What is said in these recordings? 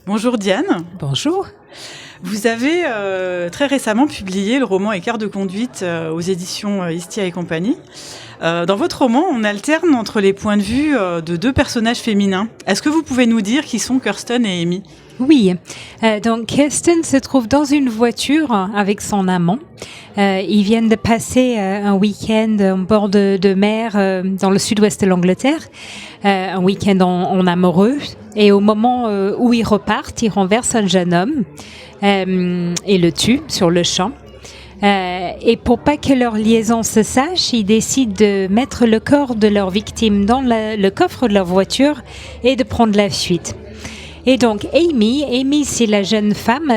Bonjour Diane. Bonjour. Vous avez très récemment publié le roman Écart de conduite aux éditions Istia et compagnie. Dans votre roman, on alterne entre les points de vue de deux personnages féminins. Est-ce que vous pouvez nous dire qui sont Kirsten et Amy ? Oui, donc Kirsten se trouve dans une voiture avec son amant. Ils viennent de passer un week-end en bord de mer dans le sud-ouest de l'Angleterre, un week-end en amoureux. Et au moment où ils repartent, ils renversent un jeune homme et le tuent sur le champ. Et pour pas que leur liaison se sache, ils décident de mettre le corps de leur victime dans le coffre de leur voiture et de prendre la fuite. Et donc Amy, c'est la jeune femme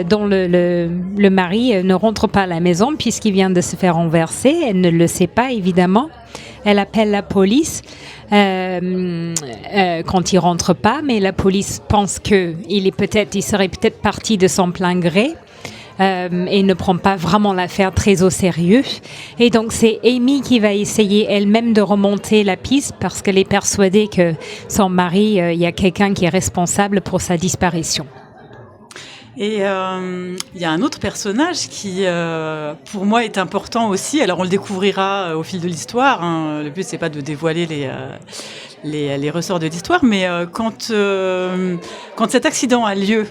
dont le mari ne rentre pas à la maison puisqu'il vient de se faire renverser. Elle ne le sait pas évidemment. Elle appelle la police quand il rentre pas, mais la police pense que il serait peut-être parti de son plein gré. Et ne prend pas vraiment l'affaire très au sérieux. Et donc, c'est Amy qui va essayer elle-même de remonter la piste parce qu'elle est persuadée que son mari, il y a quelqu'un qui est responsable pour sa disparition. Et il y a un autre personnage qui, pour moi, est important aussi. Alors, on le découvrira au fil de l'histoire. Hein. Le but, c'est pas de dévoiler les ressorts de l'histoire, mais quand cet accident a lieu,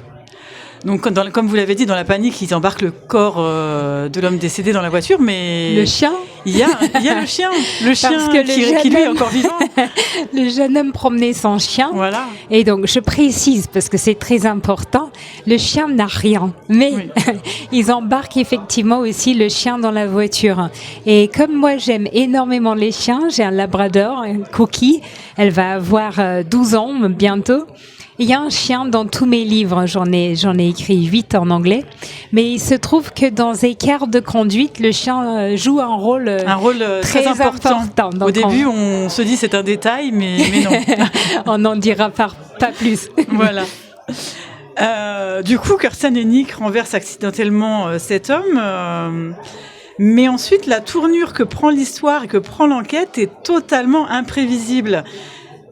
donc, comme vous l'avez dit, dans la panique, ils embarquent le corps de l'homme décédé dans la voiture, mais... Le chien ? Il y a le chien qui lui est encore vivant. Le jeune homme promenait son chien. Voilà. Et donc, je précise, parce que c'est très important, le chien n'a rien. Mais oui. Ils embarquent effectivement aussi le chien dans la voiture. Et comme moi, j'aime énormément les chiens, j'ai un labrador, Cookie. Elle va avoir 12 ans bientôt. Il y a un chien dans tous mes livres, j'en ai écrit 8 en anglais, mais il se trouve que dans Écart de conduite, le chien joue un rôle très important. Donc, au début, on se dit c'est un détail, mais non. On n'en dira pas plus. Voilà. Du coup, Kirsten et Nick renversent accidentellement cet homme, mais ensuite, la tournure que prend l'histoire et que prend l'enquête est totalement imprévisible.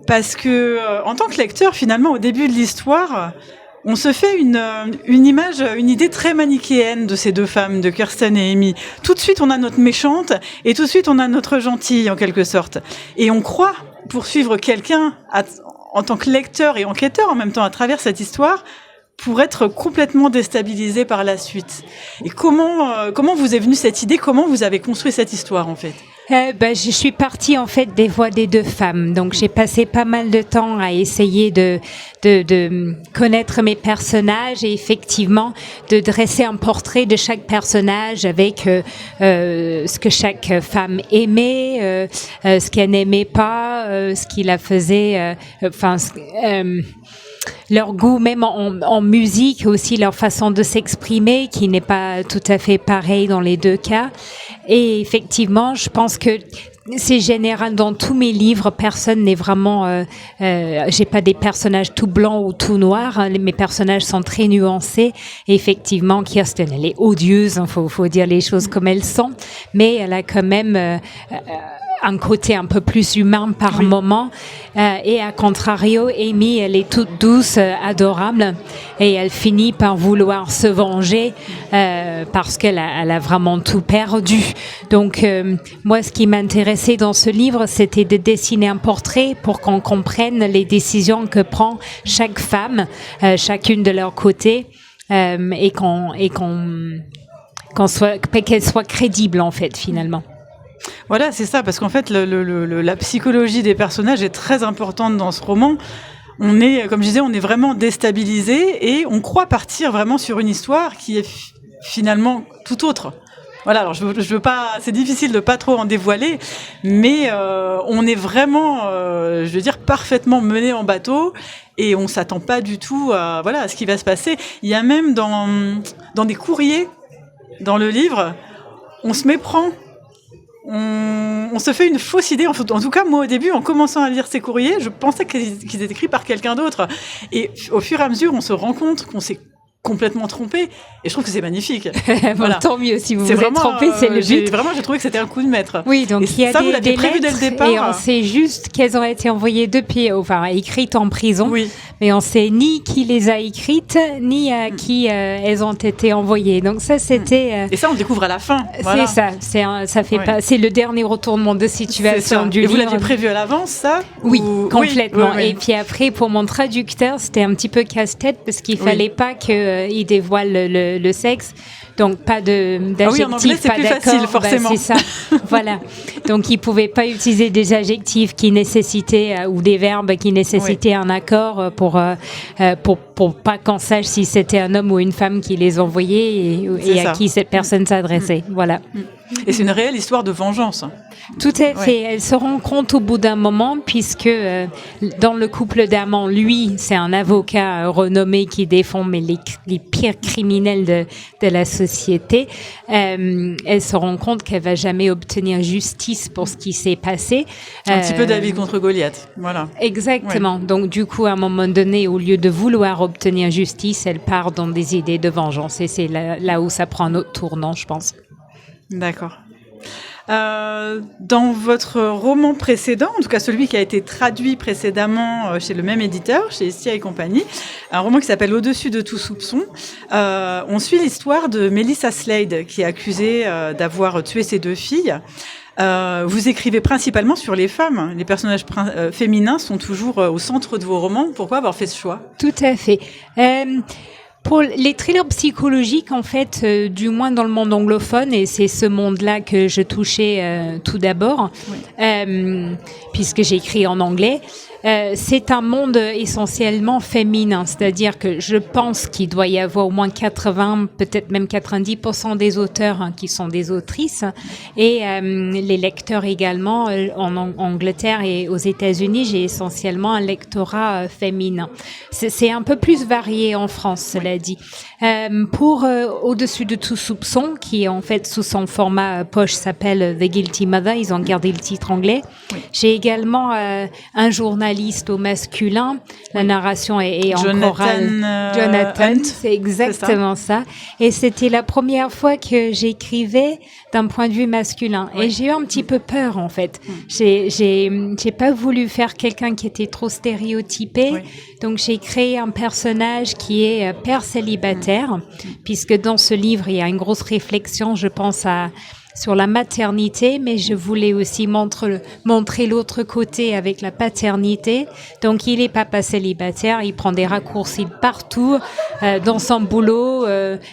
Parce que, en tant que lecteur, finalement, au début de l'histoire, on se fait une idée très manichéenne de ces deux femmes, de Kirsten et Amy. Tout de suite, on a notre méchante et tout de suite, on a notre gentille, en quelque sorte. Et on croit poursuivre quelqu'un en tant que lecteur et enquêteur en même temps à travers cette histoire pour être complètement déstabilisé par la suite. Et comment vous est venue cette idée? Comment vous avez construit cette histoire, en fait? Je suis partie en fait des voix des deux femmes, donc j'ai passé pas mal de temps à essayer de connaître mes personnages et effectivement de dresser un portrait de chaque personnage avec ce que chaque femme aimait, ce qu'elle n'aimait pas, ce qui la faisait, leur goût même en musique, aussi leur façon de s'exprimer qui n'est pas tout à fait pareil dans les deux cas. Et effectivement, je pense que c'est général dans tous mes livres. Personne n'est vraiment... j'ai pas des personnages tout blancs ou tout noirs. Hein. Mes personnages sont très nuancés. Et effectivement, Kirsten, elle est odieuse. Hein, faut dire les choses comme elles sont. Mais elle a quand même... un côté un peu plus humain par moment. Et à contrario, Amy, elle est toute douce, adorable, et elle finit par vouloir se venger parce qu'elle a vraiment tout perdu. Donc, moi, ce qui m'intéressait dans ce livre, c'était de dessiner un portrait pour qu'on comprenne les décisions que prend chaque femme, chacune de leur côté, et qu'elle soit crédible, en fait, finalement. Voilà, c'est ça, parce qu'en fait, la psychologie des personnages est très importante dans ce roman. On est, comme je disais, on est vraiment déstabilisé et on croit partir vraiment sur une histoire qui est finalement tout autre. Voilà, alors je veux pas, c'est difficile de pas trop en dévoiler, mais on est vraiment, je veux dire, parfaitement mené en bateau et on s'attend pas du tout à ce qui va se passer. Il y a même dans des courriers dans le livre, on se méprend. On se fait une fausse idée. En tout cas, moi, au début, en commençant à lire ces courriers, je pensais qu'ils étaient écrits par quelqu'un d'autre. Et au fur et à mesure, on se rend compte qu'on s'est complètement trompée. Et je trouve que c'est magnifique. Bon, tant mieux, si vous vous êtes trompé, c'est le but. J'ai trouvé que c'était un coup de maître. Oui, donc il y a ça, vous des prévu dès le lettres départ. Et on sait juste qu'elles ont été envoyées écrites en prison. Oui. Mais on sait ni qui les a écrites, ni à qui elles ont été envoyées. Donc ça, c'était... Et ça, on le découvre à la fin. Voilà. C'est ça. Ça fait pas... C'est le dernier retournement de situation du livre. Et vous l'aviez prévu à l'avance, ça? Oui, complètement. Oui. Et puis après, pour mon traducteur, c'était un petit peu casse-tête parce qu'il fallait pas qu'il dévoile le sexe. Donc pas d'adjectifs, en anglais, c'est pas plus d'accord. facile, forcément. C'est ça. Voilà. Donc il pouvait pas utiliser des adjectifs qui nécessitaient ou des verbes qui nécessitaient un accord pour pas qu'on sache si c'était un homme ou une femme qui les envoyait et à qui cette personne s'adressait. Voilà. Et c'est une réelle histoire de vengeance. Tout à fait. Elle se rend compte au bout d'un moment, puisque dans le couple d'amants, lui, c'est un avocat renommé qui défend les pires criminels de la société. Elle se rend compte qu'elle va jamais obtenir justice pour ce qui s'est passé. Un petit peu David contre Goliath. Voilà. Exactement. Ouais. Donc, du coup, à un moment donné, au lieu de vouloir obtenir justice, elle part dans des idées de vengeance. Et c'est là où ça prend un autre tournant, je pense. D'accord. Dans votre roman précédent, en tout cas celui qui a été traduit précédemment chez le même éditeur, chez Estia et compagnie, un roman qui s'appelle Au-dessus de tout soupçon, on suit l'histoire de Melissa Slade, qui est accusée d'avoir tué ses 2 filles. Vous écrivez principalement sur les femmes. Les personnages féminins sont toujours au centre de vos romans. Pourquoi avoir fait ce choix? Tout à fait. Pour les thrillers psychologiques, en fait, du moins dans le monde anglophone, et c'est ce monde-là que je touchais tout d'abord, puisque j'écris en anglais, c'est un monde essentiellement féminin, c'est-à-dire que je pense qu'il doit y avoir au moins 80, peut-être même 90% des auteurs qui sont des autrices, et les lecteurs également. En Angleterre et aux États-Unis, j'ai essentiellement un lectorat féminin. C'est un peu plus varié en France, cela dit. Pour Au-dessus de tout soupçon, qui en fait sous son format poche s'appelle The Guilty Mother, ils ont gardé le titre anglais. Oui. J'ai également un journaliste au masculin. La narration est en chorale. Jonathan, c'est exactement ça. Et c'était la première fois que j'écrivais d'un point de vue masculin. Oui. Et j'ai eu un petit peu peur, en fait. J'ai pas voulu faire quelqu'un qui était trop stéréotypé. Oui. Donc, j'ai créé un personnage qui est père célibataire, puisque dans ce livre, il y a une grosse réflexion, je pense, sur la maternité, mais je voulais aussi montrer l'autre côté avec la paternité. Donc, il est papa célibataire, il prend des raccourcis partout, dans son boulot,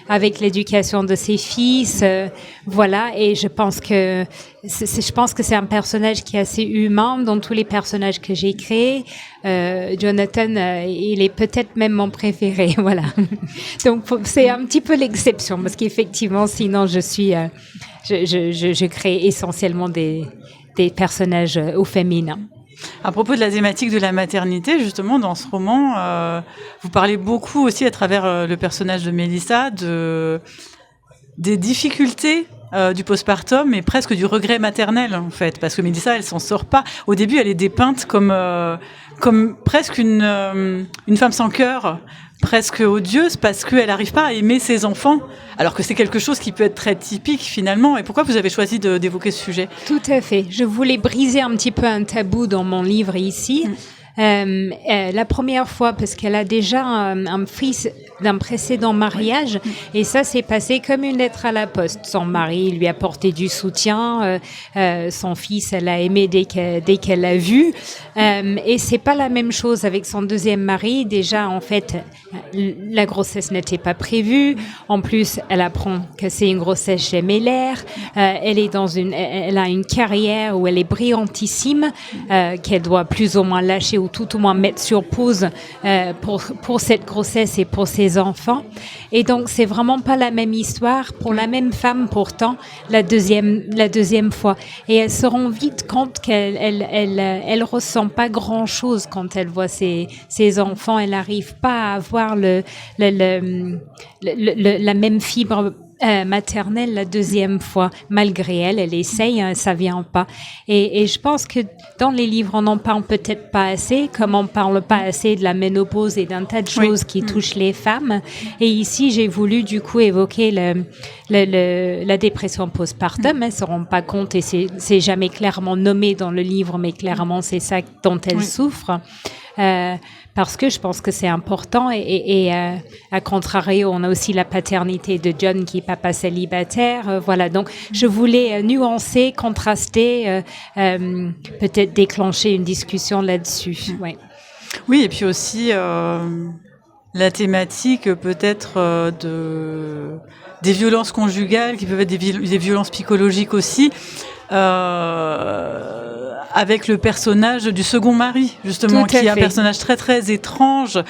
avec l'éducation de ses fils, voilà. Et je pense que c'est un personnage qui est assez humain dans tous les personnages que j'ai créés. Jonathan, il est peut-être même mon préféré, voilà. Donc, c'est un petit peu l'exception, parce qu'effectivement, sinon, je crée essentiellement des personnages au féminin. À propos de la thématique de la maternité, justement, dans ce roman, vous parlez beaucoup aussi à travers le personnage de Melissa des difficultés du postpartum et presque du regret maternel, en fait, parce que Melissa, elle s'en sort pas. Au début, elle est dépeinte comme presque une femme sans cœur, presque odieuse, parce qu'elle n'arrive pas à aimer ses enfants, alors que c'est quelque chose qui peut être très typique finalement. Et pourquoi vous avez choisi d'évoquer ce sujet? Tout à fait. Je voulais briser un petit peu un tabou dans mon livre ici. La première fois, parce qu'elle a déjà un fils d'un précédent mariage, et ça s'est passé comme une lettre à la poste. Son mari lui a porté du soutien, son fils, elle a aimé dès qu'elle l'a vu, et c'est pas la même chose avec son deuxième mari. Déjà, en fait, la grossesse n'était pas prévue. En plus, elle apprend que c'est une grossesse gémellaire. Elle a une carrière où elle est brillantissime, qu'elle doit plus ou moins lâcher ou tout au moins mettre sur pause pour cette grossesse et pour ses enfants. Et donc, c'est vraiment pas la même histoire pour la même femme, pourtant, la deuxième fois. Et elle se rend vite compte qu'elle ressent pas grand-chose quand elle voit ses enfants. Elle n'arrive pas à avoir la même fibre maternelle la deuxième fois. Malgré elle essaye, hein, ça vient pas. Et je pense que dans les livres, on n'en parle peut-être pas assez, comme on parle pas assez de la ménopause et d'un tas de choses qui touchent les femmes. Et ici, j'ai voulu du coup évoquer la dépression postpartum. Elles ne se rendent pas compte et c'est jamais clairement nommé dans le livre, mais clairement c'est ça dont elles souffrent. Parce que je pense que c'est important et à contrario, on a aussi la paternité de John qui est papa célibataire. Voilà, donc je voulais nuancer, contraster, peut-être déclencher une discussion là-dessus. Ouais. Oui, et puis aussi la thématique peut-être des violences conjugales qui peuvent être des violences psychologiques aussi. Avec le personnage du second mari, justement, qui est un personnage très très étrange,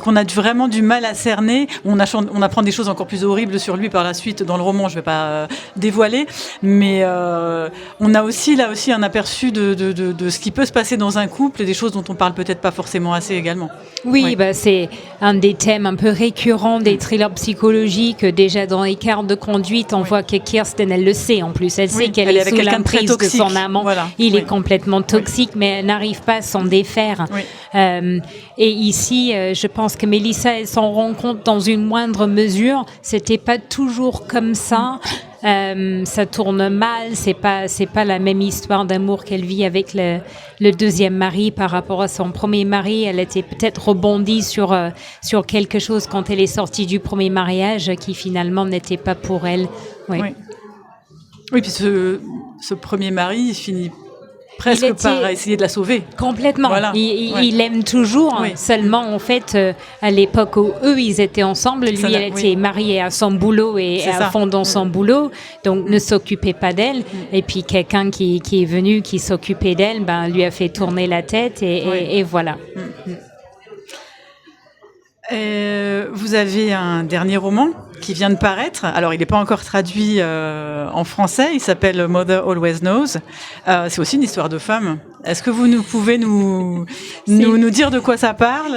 qu'on a vraiment du mal à cerner. On apprend des choses encore plus horribles sur lui par la suite dans le roman. Je vais pas dévoiler, mais on a aussi là aussi un aperçu de ce qui peut se passer dans un couple, et des choses dont on parle peut-être pas forcément assez également. Oui, bah c'est un des thèmes un peu récurrents des thrillers psychologiques. Déjà dans les cartes de conduite, on voit que Kirsten, elle le sait en plus. Elle sait qu'elle est sous l'emprise de son amant. Voilà. Il est complètement toxique, mais elle n'arrive pas à s'en défaire. Et ici, je pense que Mélissa, elle s'en rend compte dans une moindre mesure. C'était pas toujours comme ça. Ça tourne mal, c'est pas la même histoire d'amour qu'elle vit avec le deuxième mari par rapport à son premier mari. Elle était peut-être rebondie sur quelque chose quand elle est sortie du premier mariage qui finalement n'était pas pour elle. Oui, puis ce premier mari, il finit presque par essayer de la sauver. Complètement. Voilà. Il l'aime toujours. Seulement, en fait, à l'époque où eux, ils étaient ensemble, lui, elle était mariée à son boulot et à fond dans son boulot, donc ne s'occupait pas d'elle. Et puis, quelqu'un qui est venu, qui s'occupait d'elle, lui a fait tourner la tête et voilà. Vous avez un dernier roman qui vient de paraître. Alors, il n'est pas encore traduit en français. Il s'appelle Mother Always Knows. C'est aussi une histoire de femme. Est-ce que vous pouvez nous dire de quoi ça parle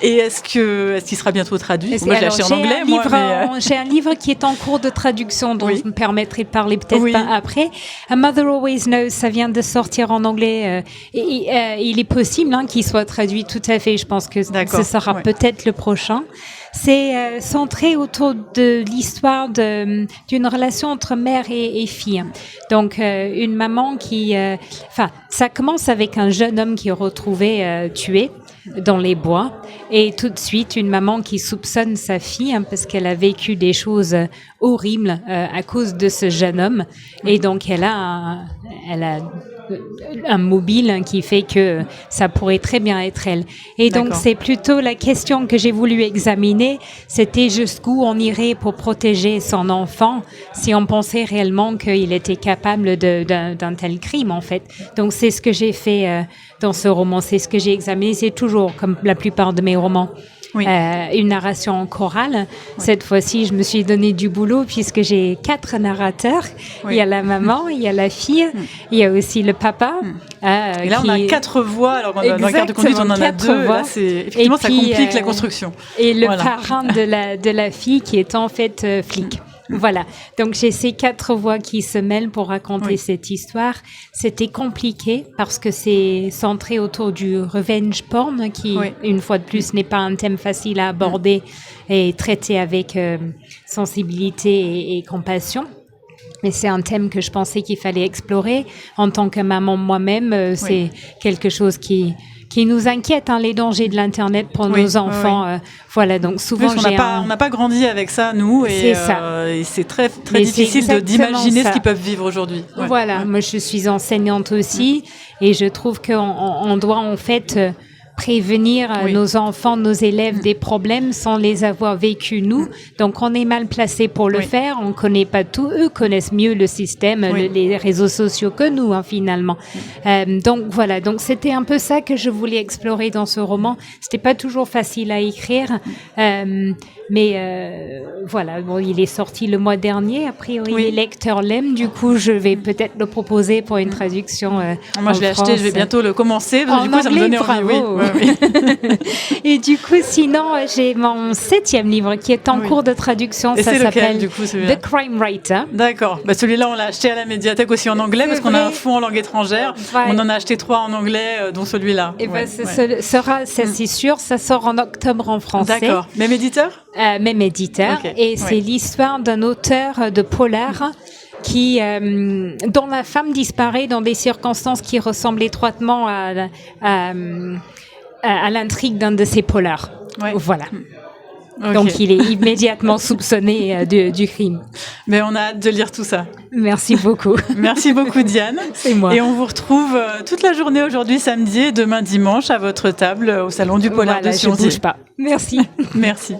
et est-ce qu'il sera bientôt traduit? Moi, je l'ai acheté en anglais. J'ai un livre qui est en cours de traduction, dont je me permettrai de parler peut-être pas après. A Mother Always Knows, ça vient de sortir en anglais. Il est possible qu'il soit traduit tout à fait. Je pense que ce sera peut-être le prochain. C'est centré autour de l'histoire d'une relation entre mère et fille. Donc, une maman qui... ça commence avec un jeune homme qui est retrouvé tué dans les bois. Et tout de suite, une maman qui soupçonne sa fille parce qu'elle a vécu des choses horribles à cause de ce jeune homme. Et donc, elle a un mobile qui fait que ça pourrait très bien être elle. Et donc, c'est plutôt la question que j'ai voulu examiner, c'était jusqu'où on irait pour protéger son enfant si on pensait réellement qu'il était capable d'un tel crime, en fait. Donc, c'est ce que j'ai fait dans ce roman, c'est ce que j'ai examiné, c'est toujours comme la plupart de mes romans. Une narration en chorale. Cette fois-ci, je me suis donné du boulot puisque j'ai 4 narrateurs. Il y a la maman, il y a la fille, il y a aussi le papa. Et là, on a 4 voix. Alors, dans la carte de conduite, on en a 2. Là, effectivement, ça complique la construction. Et le parrain de la fille qui est en fait flic. Voilà, donc j'ai ces 4 voix qui se mêlent pour raconter cette histoire. C'était compliqué parce que c'est centré autour du revenge porn qui, une fois de plus, n'est pas un thème facile à aborder et traité avec sensibilité et compassion. Mais c'est un thème que je pensais qu'il fallait explorer. En tant que maman moi-même, c'est quelque chose qui nous inquiète, les dangers de l'Internet pour nos enfants. Voilà, donc souvent on n'a pas grandi avec ça, nous, et c'est très, très difficile d'imaginer ce qu'ils peuvent vivre aujourd'hui. Voilà, moi je suis enseignante aussi, et je trouve qu'on doit en fait prévenir nos enfants, nos élèves des problèmes sans les avoir vécus nous. Donc on est mal placé pour le faire, on connaît pas tout, eux connaissent mieux le système, les réseaux sociaux que nous finalement. Donc voilà, donc c'était un peu ça que je voulais explorer dans ce roman. C'était pas toujours facile à écrire, mais voilà, bon, il est sorti le mois dernier, a priori les lecteurs l'aiment, du coup je vais peut-être le proposer pour une traduction moi je l'ai acheté, je vais bientôt le commencer, parce que du coup ça me donnait envie. oui. Et du coup, sinon, j'ai mon 7e livre qui est en cours de traduction. Et ça c'est lequel, s'appelle du coup, celui-là? The Crime Writer. D'accord. Bah, celui-là, on l'a acheté à la médiathèque aussi en anglais, parce qu'on a un fonds en langue étrangère. Ouais. On en a acheté 3 en anglais, dont celui-là. Et c'est sûr, ça sort en octobre en français. D'accord. Même éditeur? Même éditeur. Ok. Et c'est l'histoire d'un auteur de polar dont la femme disparaît dans des circonstances qui ressemblent étroitement à l'intrigue d'un de ses polars. Ouais. Voilà. Okay. Donc il est immédiatement soupçonné du crime. Mais on a hâte de lire tout ça. Merci beaucoup. Merci beaucoup Diane. C'est moi. Et on vous retrouve toute la journée aujourd'hui samedi et demain dimanche à votre table au Salon du Polar de Sionzy. Je bouge pas. Merci. Merci.